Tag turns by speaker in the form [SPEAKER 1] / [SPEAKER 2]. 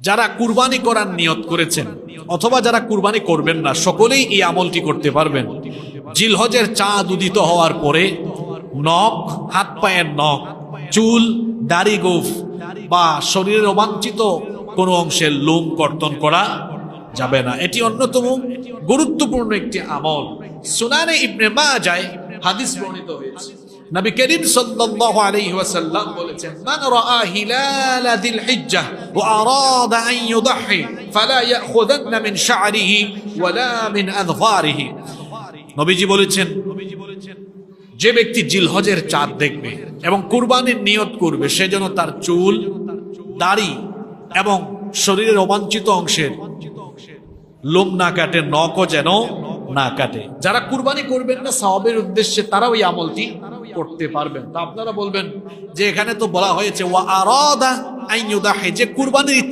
[SPEAKER 1] যারা কুরবানি করার নিয়ত করেছেন অথবা যারা কুরবানি করবেন না, সকলেই এই আমলটি করতে পারবেন। জিলহজের চাঁদ উদিত হওয়ার পরে নখ, হাত পায়ের নখ, চুল, দাড়ি, গোঁফ বা শরীরের অবাঞ্ছিত কোনো অংশের লোম কর্তন করা যাবে না। এটি অন্যতম গুরুত্বপূর্ণ একটি আমল। সুনানে ইবনে মাজাহ হাদিস বর্ণিত হয়েছে, নবী করিম সাল্লাল্লাহু আলাইহি ওয়াসাল্লাম বলেছেন, মান রাআ হিলাল যিল হিজ্জাহ ওয়া আরাদা আন ইউদহি ফালা ইয়াখুযান্না মিন শা'রিহি ওয়ালা মিন আযফারিহি। নবীজি বলেছেন, যে ব্যক্তি জিলহজের চাঁদ দেখবে এবং কুরবানির নিয়ত করবে, সে যেন তার চুল, দাড়ি এবং শরীরের অবাঞ্ছিত অংশের লোম না কাটে, নখও যেন না কাটে। যারা কুরবানি করবেন না সওয়াবের উদ্দেশ্যে, তারা ওই আমলটি করতে পারবেন। তো আপনারা বলবেন যে এখানে তো বলা হয়েছে ওয়া আরাদা আন ইউদাহি, যে কুরবানির ইচ্ছা